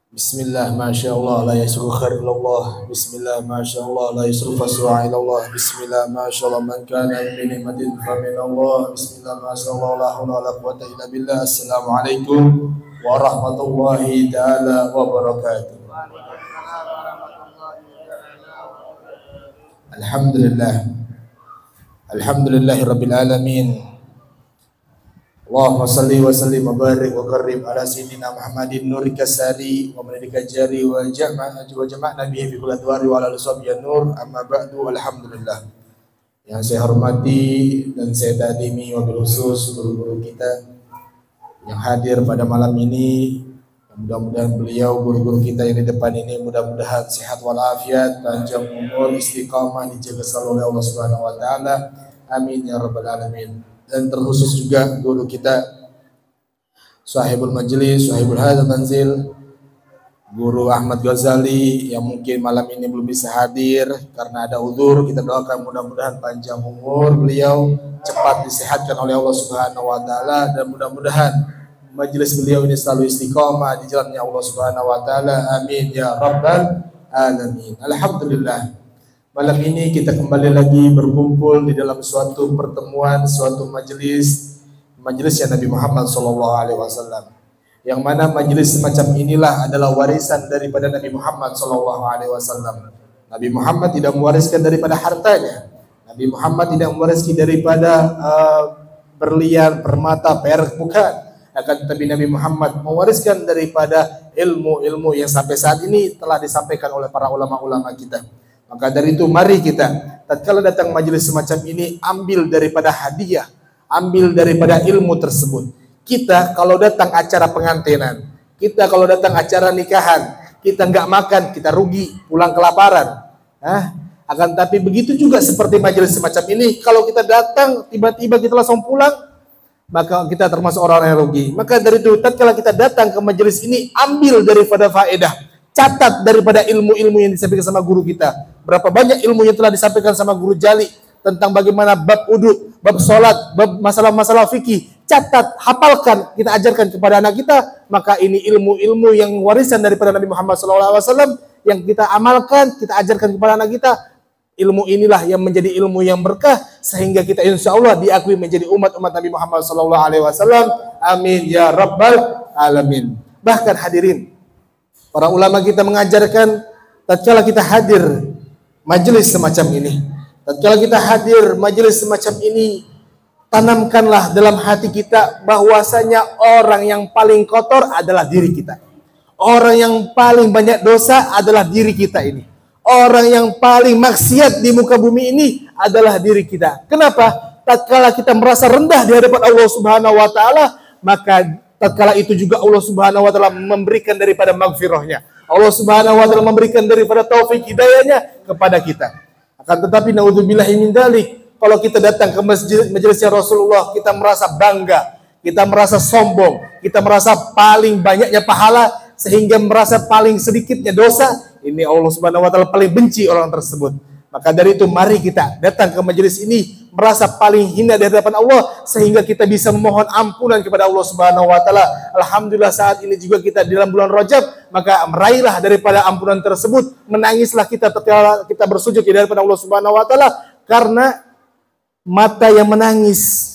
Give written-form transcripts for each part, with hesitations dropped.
Bismillah, Masya Allah, la yasru khair ilallah. Bismillah, Masya Allah, la yasru fasru'a ilallah. Bismillah, Masya Allah, man kana bi ni'matin fa min Allah. Bismillah, Masya Allah, la hawla wa la quwwata illa billah. Assalamualaikum warahmatullahi ta'ala wabarakatuh. Alhamdulillah. Alhamdulillahi rabbil alamin. Allahumma salli wa sallim wa barik wa karim ala sayyidina Muhammadin nuri kasari wa manadika jari wa jama'na bihi fi kulli adwari wa ala sahbihi nur amma ba'du. Alhamdulillah. Yang saya hormati dan saya tadimi wabil khusus guru-guru kita yang hadir pada malam ini. Mudah-mudahan beliau guru-guru kita yang di depan ini mudah-mudahan sehat walafiat, panjang umur, istiqamah, dijaga selalu oleh Allah Subhanahu wa taala. Amin ya rabbal alamin. Dan terkhusus juga guru kita Sahibul Majlis, Sahibul Hadal Manzil, Guru Ahmad Ghazali yang mungkin malam ini belum bisa hadir karena ada uzur. Kita doakan mudah-mudahan panjang umur beliau, cepat disehatkan oleh Allah Subhanahu wa taala, dan mudah-mudahan majelis beliau ini selalu istiqamah di jalannya Allah Subhanahu wa taala. Amin ya rabbal alamin. Alhamdulillah. Malam ini kita kembali lagi berkumpul di dalam suatu pertemuan, suatu majelisnya Nabi Muhammad SAW. Yang mana majelis semacam inilah adalah warisan daripada Nabi Muhammad SAW. Nabi Muhammad tidak mewariskan daripada hartanya. Nabi Muhammad tidak mewariskan daripada berlian, permata, perak, bukan. Akan tetapi Nabi Muhammad mewariskan daripada ilmu-ilmu yang sampai saat ini telah disampaikan oleh para ulama-ulama kita. Maka dari itu mari kita tatkala datang majelis semacam ini ambil daripada hadiah, ambil daripada ilmu tersebut. Kita kalau datang acara pengantinan, kita kalau datang acara nikahan, kita nggak makan, kita rugi, pulang kelaparan. Akan tapi begitu juga seperti majelis semacam ini, kalau kita datang tiba-tiba kita langsung pulang, maka kita termasuk orang yang rugi. Maka dari itu tatkala kita datang ke majelis ini, ambil daripada faedah. Catat daripada ilmu-ilmu yang disampaikan sama guru kita. Berapa banyak ilmu yang telah disampaikan sama guru Jali tentang bagaimana bab wudu, bab sholat, bab masalah-masalah fikih. Catat, hafalkan, kita ajarkan kepada anak kita. Maka ini ilmu-ilmu yang warisan daripada Nabi Muhammad SAW yang kita amalkan, kita ajarkan kepada anak kita. Ilmu inilah yang menjadi ilmu yang berkah sehingga kita insya Allah diakui menjadi umat-umat Nabi Muhammad SAW. Amin ya rabbal alamin. Bahkan hadirin, para ulama kita mengajarkan tatkala kita hadir majelis semacam ini, tatkala kita hadir majelis semacam ini, tanamkanlah dalam hati kita bahwasanya orang yang paling kotor adalah diri kita. Orang yang paling banyak dosa adalah diri kita ini. Orang yang paling maksiat di muka bumi ini adalah diri kita. Kenapa? Tatkala kita merasa rendah di hadapan Allah Subhanahu wa taala, maka tatkala itu juga Allah Subhanahu wa taala memberikan daripada maghfirahnya. Allah Subhanahu wa taala memberikan daripada taufik hidayahnya kepada kita. Akan tetapi naudzubillahi min dzalik, kalau kita datang ke majelisnya Rasulullah, kita merasa bangga, kita merasa sombong, kita merasa paling banyaknya pahala sehingga merasa paling sedikitnya dosa. Ini Allah Subhanahu wa taala paling benci orang tersebut. Maka dari itu mari kita datang ke majelis ini merasa paling hina di hadapan Allah sehingga kita bisa memohon ampunan kepada Allah Subhanahu wa taala. Alhamdulillah saat ini juga kita di dalam bulan Rajab, maka meraihlah daripada ampunan tersebut. Menangislah kita ketika kita bersujud di hadapan Allah Subhanahu wa taala karena mata yang menangis,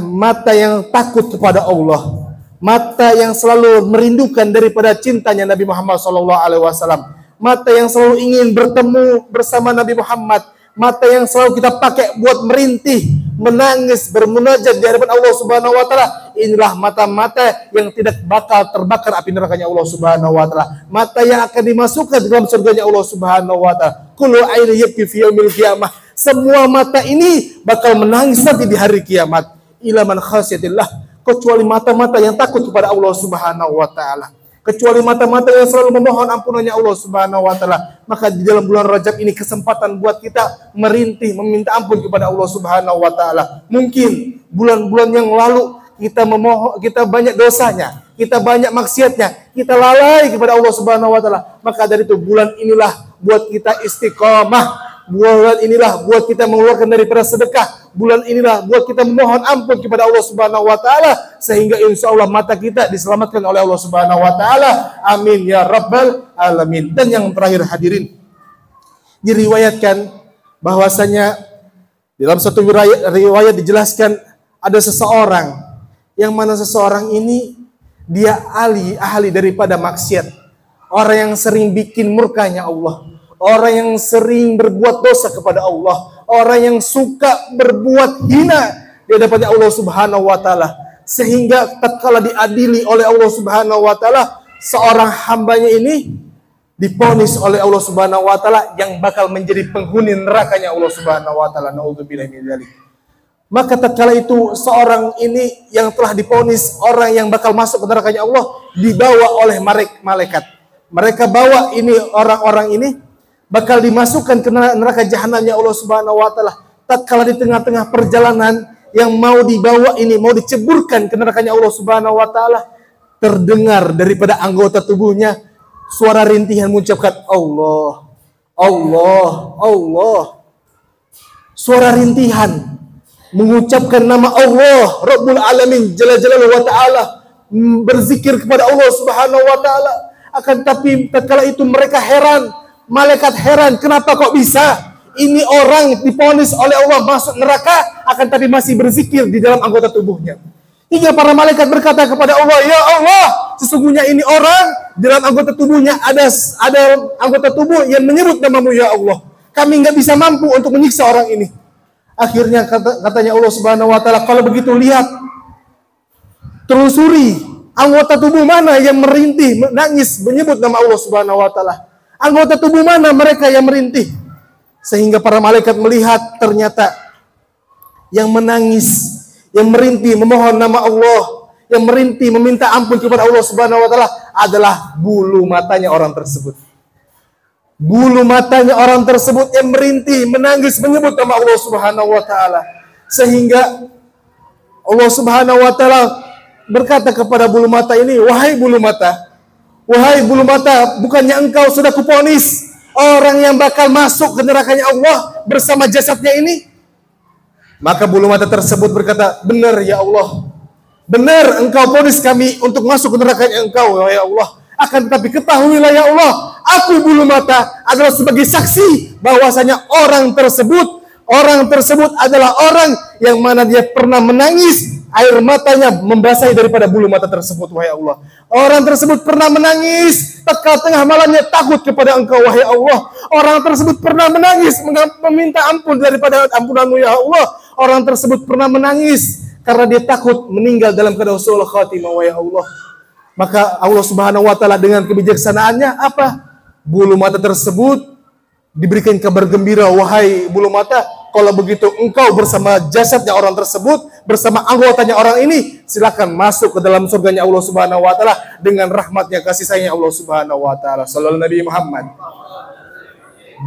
mata yang takut kepada Allah, mata yang selalu merindukan daripada cintanya Nabi Muhammad SAW. Mata yang selalu ingin bertemu bersama Nabi Muhammad. Mata yang selalu kita pakai buat merintih, menangis, bermunajat di hadapan Allah Subhanahu wa taala. Inilah mata-mata yang tidak bakal terbakar api nerakanya Allah Subhanahu wa taala. Mata yang akan dimasukkan dalam surganya Allah Subhanahu wa taala. Kullu aini yabki fi yaumil qiyamah. Semua mata ini bakal menangis nanti di hari kiamat. Ila man khasyatillah, kecuali mata-mata yang takut kepada Allah Subhanahu wa taala. Kecuali mata-mata yang selalu memohon ampunannya Allah Subhanahu wa taala. Maka di dalam bulan Rajab ini kesempatan buat kita merintih, meminta ampun kepada Allah Subhanahu wa taala. Mungkin bulan-bulan yang lalu kita banyak dosanya, kita banyak maksiatnya, kita lalai kepada Allah Subhanahu wa taala. Maka dari itu bulan inilah buat kita istiqamah. Bulan inilah buat kita mengeluarkan daripada sedekah. bulan inilah buat kita memohon ampun kepada Allah Subhanahu wa taala sehingga insya Allah mata kita diselamatkan oleh Allah Subhanahu wa taala. Amin ya rabbal alamin. Dan yang terakhir hadirin, diriwayatkan bahwasanya dalam satu riwayat dijelaskan ada seseorang yang mana seseorang ini dia ahli daripada maksiat. Orang yang sering bikin murkanya Allah, orang yang sering berbuat dosa kepada Allah, orang yang suka berbuat hina di hadapan Allah Subhanahu wa taala, sehingga tatkala diadili oleh Allah Subhanahu wa taala, seorang hambanya ini diponis oleh Allah Subhanahu wa taala yang bakal menjadi penghuni nerakanya Allah Subhanahu wa taala. Nauzubillahi min dzalik. Maka tatkala itu seorang ini yang telah diponis orang yang bakal masuk ke nerakanya Allah dibawa oleh malaikat. Mereka bawa ini orang-orang ini bakal dimasukkan ke neraka jahanamnya Allah Subhanahu wa taala. Tatkala di tengah-tengah perjalanan yang mau dibawa ini mau diceburkan ke nerakanya Allah Subhanahu wa taala, terdengar daripada anggota tubuhnya suara rintihan mengucapkan Allah, Allah, Allah. Suara rintihan mengucapkan nama Allah Rabbul Alamin Jalla Jalaluhu wa ta'ala, berzikir kepada Allah Subhanahu wa ta'ala. Akan tapi tatkala itu mereka heran, malaikat heran, kenapa kok bisa ini orang diponis oleh Allah masuk neraka akan tapi masih berzikir di dalam anggota tubuhnya. Hingga para malaikat berkata kepada Allah, ya Allah, sesungguhnya ini orang di dalam anggota tubuhnya ada anggota tubuh yang menyebut namamu ya Allah. Kami nggak bisa mampu untuk menyiksa orang ini. Akhirnya katanya Allah Subhanahu wa taala, kalau begitu lihat, telusuri anggota tubuh mana yang merintih, menangis, menyebut nama Allah Subhanahu wa taala. Anggota tubuh mana mereka yang merintih? Sehingga para malaikat melihat ternyata yang menangis, yang merintih memohon nama Allah, yang merintih meminta ampun kepada Allah Subhanahu wa taala adalah bulu matanya orang tersebut. Bulu matanya orang tersebut yang merintih, menangis, menyebut nama Allah Subhanahu wa taala. Sehingga Allah Subhanahu wa taala berkata kepada bulu mata ini, wahai bulu mata, bukannya engkau sudah kuponis orang yang bakal masuk ke nerakanya Allah bersama jasadnya ini? Maka bulu mata tersebut berkata, benar ya Allah, benar engkau ponis kami untuk masuk ke nerakanya engkau ya Allah. Akan tetapi ketahuilah ya Allah, aku bulu mata adalah sebagai saksi bahwasanya orang tersebut adalah orang yang mana dia pernah menangis, air matanya membasahi daripada bulu mata tersebut, wahai Allah. Orang tersebut pernah menangis tatkala tengah malamnya takut kepada engkau, wahai Allah. Orang tersebut pernah menangis meminta ampun daripada ampunanmu, ya Allah. Orang tersebut pernah menangis karena dia takut meninggal dalam keadaan su'ul khatimah, wahai Allah. Maka Allah Subhanahu wa taala dengan kebijaksanaannya apa? Bulu mata tersebut diberikan kabar gembira, wahai bulu mata, kalau begitu engkau bersama jasadnya orang tersebut, bersama anggotanya orang ini, silakan masuk ke dalam surganya Allah Subhanahu wa taala dengan rahmatnya, kasih sayangnya Allah Subhanahu wa taala. Sallallahu Nabi Muhammad.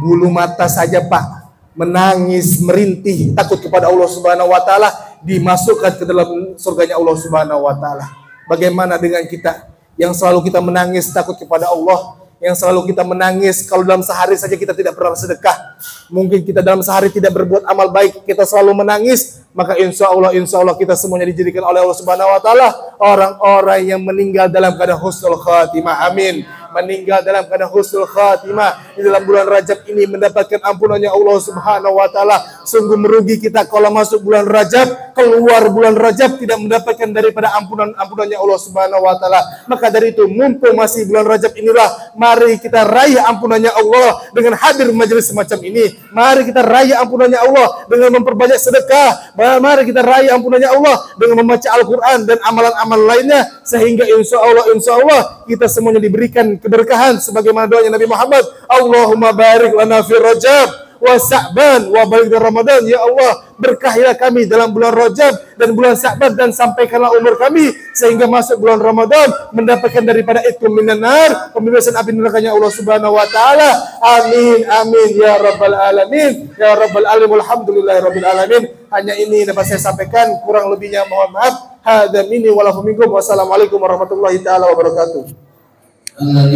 Bulu mata saja Pak menangis, merintih, takut kepada Allah Subhanahu wa taala, dimasukkan ke dalam surganya Allah Subhanahu wa taala. Bagaimana dengan kita yang selalu kita menangis takut kepada Allah, yang selalu kita menangis kalau dalam sehari saja kita tidak pernah sedekah, mungkin kita dalam sehari tidak berbuat amal baik, kita selalu menangis, maka insya Allah kita semuanya dijadikan oleh Allah Subhanahu wa taala orang-orang yang meninggal dalam keadaan husnul khatimah. Amin. Meninggal dalam keadaan husnul khatimah di dalam bulan Rajab ini mendapatkan ampunannya Allah Subhanahu wa taala. Sungguh merugi kita kalau masuk bulan Rajab, keluar bulan Rajab tidak mendapatkan daripada ampunannya Allah Subhanahu wa taala. Maka dari itu mumpung masih bulan Rajab inilah, mari kita raih ampunannya Allah dengan hadir majelis semacam ini. Mari kita raih ampunannya Allah dengan memperbanyak sedekah. Mari kita raih ampunannya Allah dengan membaca Al-Quran dan amalan-amalan lainnya, sehingga insya Allah kita semuanya diberikan keberkahan sebagaimana doanya Nabi Muhammad, Allahumma barik lana fi Rajab wa Sa'ban wa barik Ramadan. Ya Allah, berkahilah kami dalam bulan Rajab dan bulan Sa'ban, dan sampaikanlah umur kami sehingga masuk bulan Ramadan mendapatkan daripada itu minan nar, pembebasan api nerakanya Allah Subhanahu wa taala. Amin amin ya rabbal alamin ya rabbal alamin. Alhamdulillahirabbil alamin. Hanya ini dapat saya sampaikan, kurang lebihnya mohon maaf. Hadza minni wa lakum minkum. Wassalamualaikum warahmatullahi taala wabarakatuh.